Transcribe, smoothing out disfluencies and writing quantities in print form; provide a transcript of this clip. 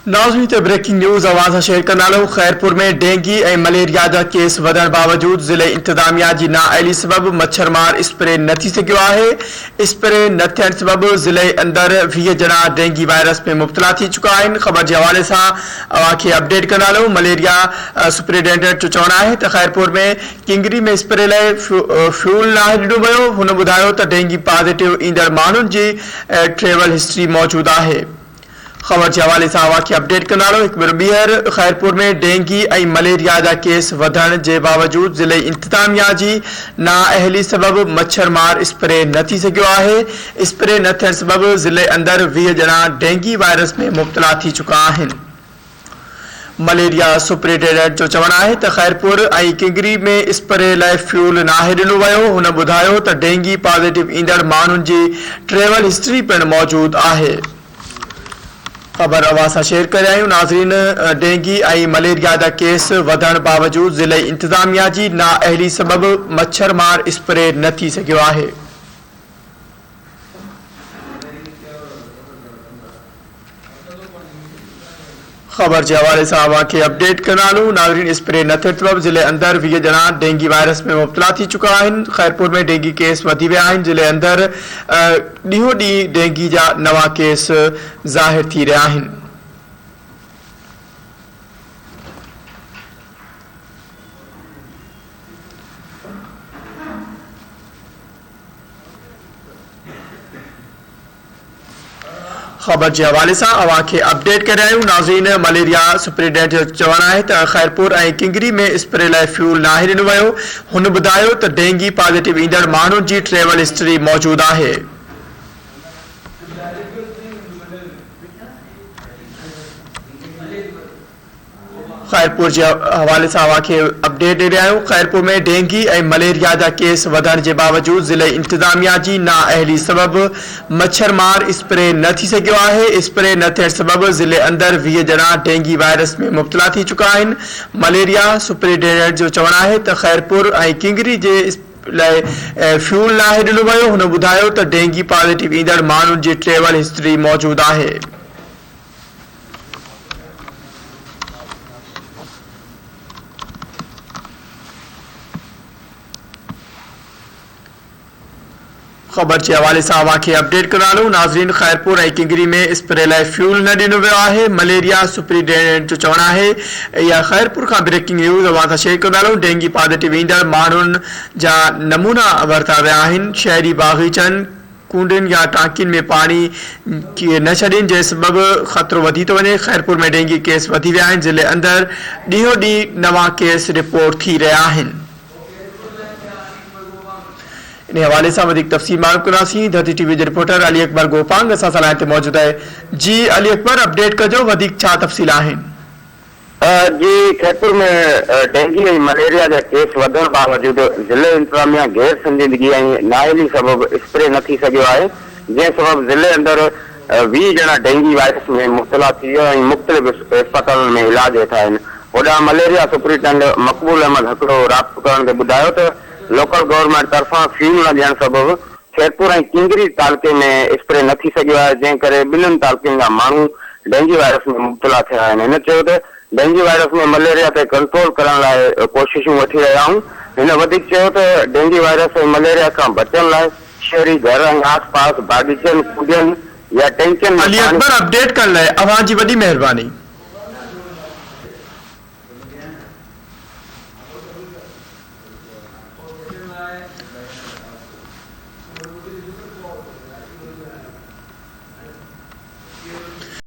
नाज़रीन ते breaking news आवाज़ शेयर करनालो। खैरपुर में डेंगी और मलेरिया जा केस वधण बावजूद ज़िले इंतजामिया की नाअहली सबब मच्छरमार स्प्रे न थी सघियो आहे। स्प्रे न थियण सबब ज़िले अंदर 20 ॼणा डेंगी वायरस में मुब्तला थी चुका आहिनि। ख़बर के हवाले से अवांखे अपडेट करनालो। मलेरिया सुपरिटेंडेंट जो चवणु आहे त खैरपुर में किंगरी में स्प्रे लाइ फ्यूल नाहे ॾिनो वियो। हुन ॿुधायो त डेंगी पॉजिटिव ईंदड़ माण्हुनि जी ट्रेवल हिस्ट्री मौजूद आहे। खबर के हवाले से अवांखे अपडेट कंदालो। एक बार ॿीहर खैरपुर में डेंगी और मलेरिया जा केस वधण के बावजूद ज़िले इंतजामिया की नाअहली सबब मच्छरमार स्प्रे न थी सघियो आहे। स्प्रे न थियण सबब ज़िले अंदर 20 ॼणा डेंगी वायरस में मुब्तला थी चुका आहिनि। मलेरिया सुपरिटेंडेंट जो चवणु आहे त खैरपुर और किंगरी में स्प्रे लाइ फ्यूल नाहे ॾिनो वियो। हुन ॿुधायो त डेंगी पॉजिटिव ईंदड़ माण्हुनि जी ट्रेवल हिस्ट्री पिणु मौजूद आहे। खबर अवां शेयर कर रहा हूँ। नाज़रीन, डेंगी और मलेरिया का केस वधण बावजूद ज़िले इंतजामिया की नाअहली सबब मच्छरमार स्प्रे न थी सघियो आहे। खबर के हवाले से अवांखे अपडेट करालू। नाज़रीन, स्प्रे न थियण सबब ज़िले अंदर 20 ॼणा डेंगी वायरस में मुब्तला थी चुका आहिनि। खैरपुर में डेंगी केस वधी विया आहिनि। ज़िले अंदर ॾींहों ॾींहुं डेंगी जा नवा केस ज़ाहिर थी रहिया आहिनि। खबर के हवाले से अवांखे अपडेट कर रहा हूँ। नाज़रीन, मलेरिया सुपरिटेंडेंट जो चवणु आहे त खैरपुर और किंगरी में स्प्रे लाइ फ्यूल नाहे ॾिनो वियो। हुन ॿुधायो त डेंगी पॉजिटिव ईंदड़ माण्हुनि जी ट्रेवल हिस्ट्री मौजूद आहे। खैरपुर के हवाले से अवांखे अपडेट दे रहा हूँ। खैरपुर में डेंगी और मलेरिया का केस वधण के बावजूद ज़िले इंतजामिया की नाअहली सबब मच्छरमार स्प्रे न थी सघियो आहे। स्प्रे न थियण सबब ज़िले अंदर 20 ॼणा डेंगी वायरस में मुब्तला थी चुका आहिनि। मलेरिया सुपरिटेंडेंट जो चवणु आहे त खैरपुर और किंगरी जे लाइ फ्यूल नाहे ॾिनो वियो। हुन ॿुधायो त डेंगी पॉजिटिव ईंदड़ माण्हुनि जी ट्रेवल हिस्ट्री मौजूद आहे। खबर के हवाले से अवांखे अपडेट करालो। नाज़रीन, खैरपुर और किंगरी में स्प्रे लाइ फ्यूल न ॾिनो वियो आहे। मलेरिया सुपरिटेंडेंट जो चवणु आहे। या खैरपुर का ब्रेकिंग न्यूज़ अवां शेयर कंदालो। डेंगी पॉजिटिव ईंदड़ माण्हुनि जा नमूना वरिता विया आहिनि। शहरी बागीचनि, कूंडनि या टांकियुनि में पानी न छॾनि जे सबब ख़तरो वधी थो वञे। खैरपुर में डेंगी केस वधी विया आहिनि। ज़िले अंदर ॾींहों ॾींहुं नवां केस रिपोर्ट थी रहिया आहिनि। इन हवाले से वधिक तफ़सील मालूम कंदासीं। धरती टीवी के रिपोर्टर अली अकबर गोपांग असां सां लाइन ते मौजूद है। जी अली अकबर, अपडेट कजो, वधिक छा तफ़सील आहिनि? जी, खैरपुर में डेंगी और मलेरिया के केस वधण बावजूद ज़िले इंतजामिया गैर संजीदगी और नाअहली सबब स्प्रे न थी सघियो आहे। जंहिं सबब ज़िले अंदर 20 ॼणा डेंगी वायरस में मुब्तला थी विया ऐं मुख़्तलिफ़ अस्पतालनि में इलाज वेठा आहिनि। होॾां मलेरिया सुपरिटेंडेंट मक़बूल अहमद हकड़ो राब्तो करण ते ॿुधायो त लोकल गवर्नमेंट तरफां फ्यूल न ॾियण सबब खैरपुर और किंगरी तालुके में स्प्रे न थी सघियो आहे। जंहिं करे ॿिन्हिनि तालुकनि जा माण्हू डेंगी वायरस में मुब्तला थिया आहिनि। हिन चयो त डेंगी वायरस में मलेरिया ते कंट्रोल करण लाइ कोशिशूं वठी रहिया आहियूं। हिन वधीक चयो त डेंगी वायरस ऐं मलेरिया खां बचण लाइ शहरी घर ऐं आस पास बागीचनि, कूड़नि या टैंकियुनि अली अकबर, अपडेट करण लाइ अवां जी वॾी महिरबानी।